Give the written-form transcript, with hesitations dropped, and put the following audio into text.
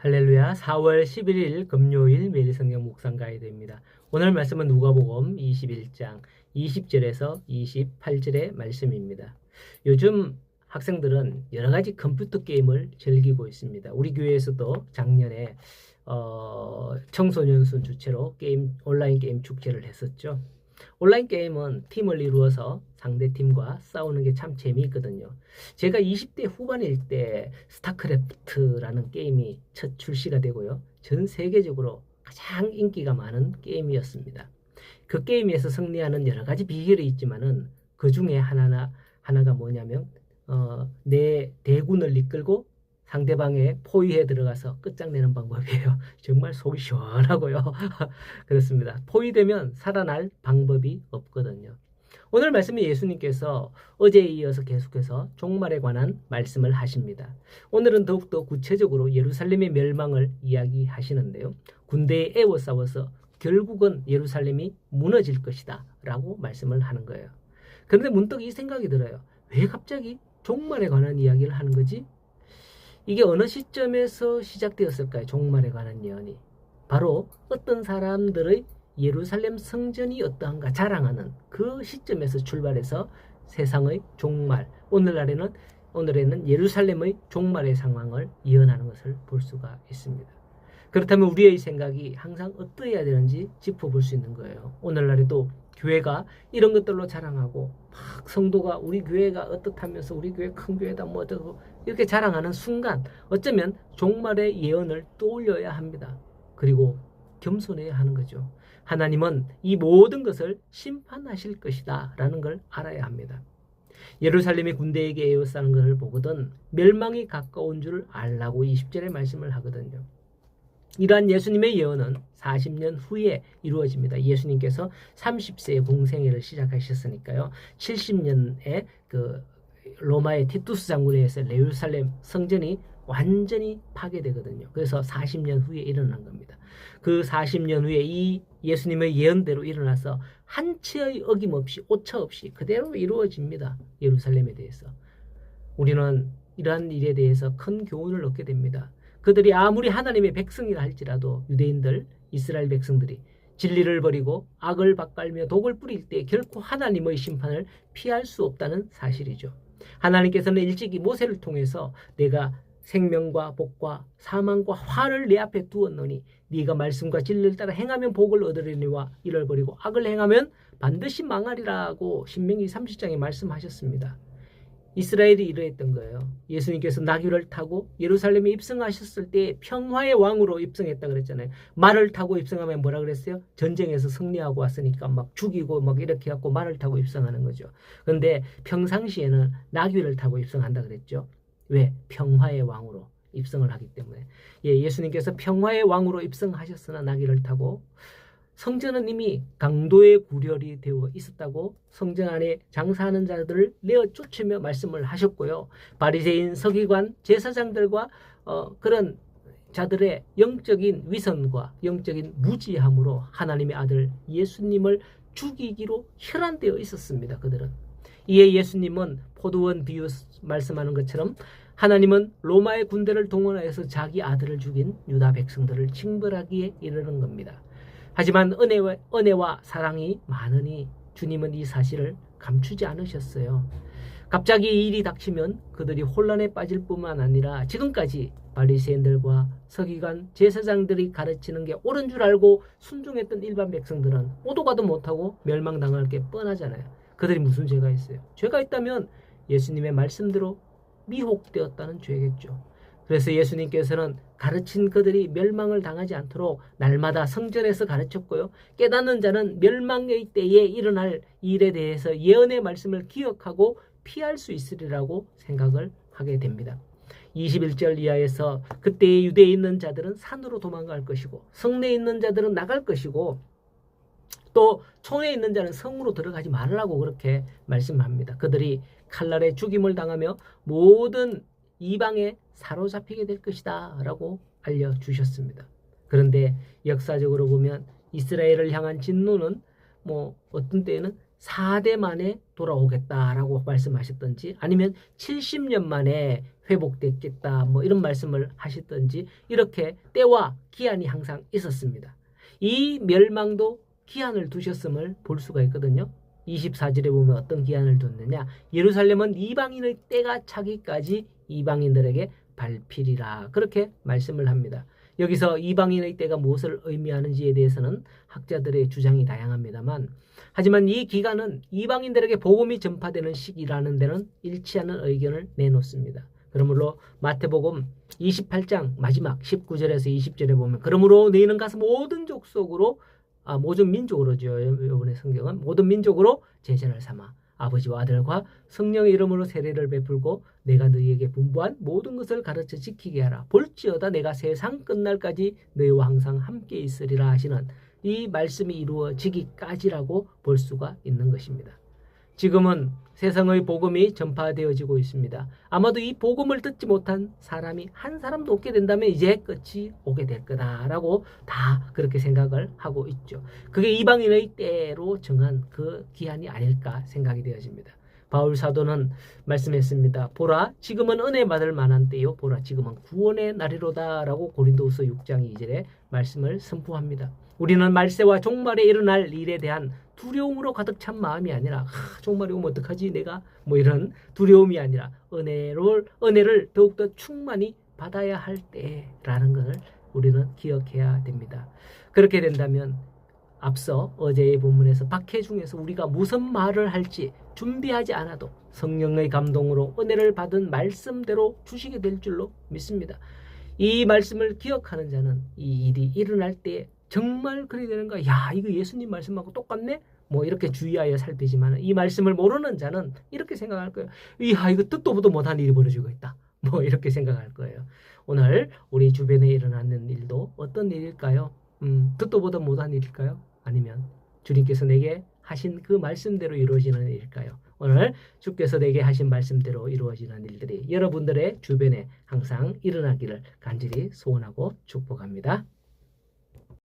할렐루야. 4월 11일 금요일 매일 성경 묵상 가이드입니다. 오늘 말씀은 누가복음 21장 20절에서 28절의 말씀입니다. 요즘 학생들은 여러 가지 컴퓨터 게임을 즐기고 있습니다. 우리 교회에서도 작년에 청소년순 주최로 온라인 게임 축제를 했었죠. 온라인 게임은 팀을 이루어서 상대 팀과 싸우는 게 참 재미있거든요. 제가 20대 후반일 때 스타크래프트라는 게임이 첫 출시가 되고요. 전 세계적으로 가장 인기가 많은 게임이었습니다. 그 게임에서 승리하는 여러 가지 비결이 있지만은 그 중에 하나가 뭐냐면 내 대군을 이끌고 상대방의 포위에 들어가서 끝장내는 방법이에요. 정말 속이 시원하고요. 그렇습니다. 포위되면 살아날 방법이 없거든요. 오늘 말씀은 예수님께서 어제에 이어서 계속해서 종말에 관한 말씀을 하십니다. 오늘은 더욱더 구체적으로 예루살렘의 멸망을 이야기하시는데요. 군대에 에워싸워서 결국은 예루살렘이 무너질 것이다 라고 말씀을 하는 거예요. 그런데 문득 이 생각이 들어요. 왜 갑자기 종말에 관한 이야기를 하는 거지? 이게 어느 시점에서 시작되었을까요? 종말에 관한 예언이. 바로 어떤 사람들의 예루살렘 성전이 어떠한가 자랑하는 그 시점에서 출발해서 세상의 종말, 오늘에는 예루살렘의 종말의 상황을 예언하는 것을 볼 수가 있습니다. 그렇다면 우리의 생각이 항상 어떠해야 되는지 짚어볼 수 있는 거예요. 오늘날에도 교회가 이런 것들로 자랑하고 막 성도가 우리 교회가 어떻다면서 우리 교회 큰 교회다 뭐 어쩌고 이렇게 자랑하는 순간 어쩌면 종말의 예언을 떠올려야 합니다. 그리고 겸손해야 하는 거죠. 하나님은 이 모든 것을 심판하실 것이다 라는 걸 알아야 합니다. 예루살렘의 군대에게 에워싸는 것을 보거든 멸망이 가까운 줄 알라고 20절에 말씀을 하거든요. 이러한 예수님의 예언은 40년 후에 이루어집니다. 예수님께서 30세에 공생애를 시작하셨으니까요. 70년에 로마의 티투스 장군에 의해서 예루살렘 성전이 완전히 파괴되거든요. 그래서 40년 후에 일어난 겁니다. 그 40년 후에 이 예수님의 예언대로 일어나서 한치의 어김없이 오차 없이 그대로 이루어집니다. 예루살렘에 대해서. 우리는 이러한 일에 대해서 큰 교훈을 얻게 됩니다. 그들이 아무리 하나님의 백성이라 할지라도 유대인들, 이스라엘 백성들이 진리를 버리고 악을 밭갈며 독을 뿌릴 때 결코 하나님의 심판을 피할 수 없다는 사실이죠. 하나님께서는 일찍이 모세를 통해서 내가 생명과 복과 사망과 화를 내 앞에 두었노니 네가 말씀과 진리를 따라 행하면 복을 얻으리니와 이를 버리고 악을 행하면 반드시 망하리라고 신명기 30장에 말씀하셨습니다. 이스라엘이 이러했던 거예요. 예수님께서 나귀를 타고 예루살렘에 입성하셨을 때 평화의 왕으로 입성했다 그랬잖아요. 말을 타고 입성하면 뭐라 그랬어요? 전쟁에서 승리하고 왔으니까 막 죽이고 막 이렇게 갖고 말을 타고 입성하는 거죠. 그런데 평상시에는 나귀를 타고 입성한다 그랬죠. 왜? 평화의 왕으로 입성을 하기 때문에. 예수님께서 평화의 왕으로 입성하셨으나 나귀를 타고 성전은 이미 강도의 구렬이 되어 있었다고 성전 안에 장사하는 자들을 내어 쫓으며 말씀을 하셨고요. 바리새인, 서기관, 제사장들과 그런 자들의 영적인 위선과 영적인 무지함으로 하나님의 아들 예수님을 죽이기로 혈안되어 있었습니다. 그들은. 이에 예수님은 포도원 비유 말씀하는 것처럼 하나님은 로마의 군대를 동원하여서 자기 아들을 죽인 유다 백성들을 징벌하기에 이르는 겁니다. 하지만 은혜와 사랑이 많으니 주님은 이 사실을 감추지 않으셨어요. 갑자기 이 일이 닥치면 그들이 혼란에 빠질 뿐만 아니라 지금까지 바리새인들과 서기관, 제사장들이 가르치는 게 옳은 줄 알고 순종했던 일반 백성들은 오도 가도 못하고 멸망당할 게 뻔하잖아요. 그들이 무슨 죄가 있어요? 죄가 있다면 예수님의 말씀대로 미혹되었다는 죄겠죠. 그래서 예수님께서는 가르친 그들이 멸망을 당하지 않도록 날마다 성전에서 가르쳤고요. 깨닫는 자는 멸망의 때에 일어날 일에 대해서 예언의 말씀을 기억하고 피할 수 있으리라고 생각을 하게 됩니다. 21절 이하에서 그때에 유대에 있는 자들은 산으로 도망갈 것이고 성내에 있는 자들은 나갈 것이고 또 촌에 있는 자는 성으로 들어가지 말라고 그렇게 말씀합니다. 그들이 칼날에 죽임을 당하며 모든 이방에 사로잡히게 될 것이다 라고 알려주셨습니다. 그런데 역사적으로 보면 이스라엘을 향한 진노는 어떤 때에는 4대 만에 돌아오겠다라고 말씀하셨던지 아니면 70년 만에 회복됐겠다 뭐 이런 말씀을 하시던지 이렇게 때와 기한이 항상 있었습니다. 이 멸망도 기한을 두셨음을 볼 수가 있거든요. 24절에 보면 어떤 기한을 뒀느냐, 예루살렘은 이방인의 때가 차기까지 이방인들에게 발필이라 그렇게 말씀을 합니다. 여기서 이방인의 때가 무엇을 의미하는지에 대해서는 학자들의 주장이 다양합니다만, 하지만 이 기간은 이방인들에게 복음이 전파되는 시기라는 데는 일치하는 의견을 내놓습니다. 그러므로 마태복음 28장 마지막 19절에서 20절에 보면, 그러므로 너희는 가서 모든 족속으로 모든 민족으로죠. 이번에 성경은 모든 민족으로 제자를 삼아 아버지와 아들과 성령의 이름으로 세례를 베풀고 내가 너희에게 분부한 모든 것을 가르쳐 지키게 하라. 볼지어다 내가 세상 끝날까지 너희와 항상 함께 있으리라 하시는 이 말씀이 이루어지기까지라고 볼 수가 있는 것입니다. 지금은 세상의 복음이 전파되어지고 있습니다. 아마도 이 복음을 듣지 못한 사람이 한 사람도 없게 된다면 이제 끝이 오게 될 거다라고 다 그렇게 생각을 하고 있죠. 그게 이방인의 때로 정한 그 기한이 아닐까 생각이 되어집니다. 바울 사도는 말씀했습니다. 보라, 지금은 은혜 받을 만한 때요. 보라, 지금은 구원의 날이로다라고 고린도후서 6장 2절에 말씀을 선포합니다. 우리는 말세와 종말에 일어날 일에 대한 두려움으로 가득 찬 마음이 아니라 종말이 오면 어떡하지 내가 뭐 이런 두려움이 아니라 은혜를 더욱더 충만히 받아야 할 때라는 것을 우리는 기억해야 됩니다. 그렇게 된다면 앞서 어제의 본문에서 박해중에서 우리가 무슨 말을 할지 준비하지 않아도 성령의 감동으로 은혜를 받은 말씀대로 주시게 될 줄로 믿습니다. 이 말씀을 기억하는 자는 이 일이 일어날 때 정말 그래야 되는가? 야, 이거 예수님 말씀하고 똑같네? 뭐 이렇게 주의하여 살피지만 이 말씀을 모르는 자는 이렇게 생각할 거예요. 이야, 이거 뜻도 보도 못한 일이 벌어지고 있다. 뭐 이렇게 생각할 거예요. 오늘 우리 주변에 일어나는 일도 어떤 일일까요? 듣도 보도 못한 일일까요? 아니면 주님께서 내게 하신 그 말씀대로 이루어지는 일일까요? 오늘 주께서 내게 하신 말씀대로 이루어지는 일들이 여러분들의 주변에 항상 일어나기를 간절히 소원하고 축복합니다.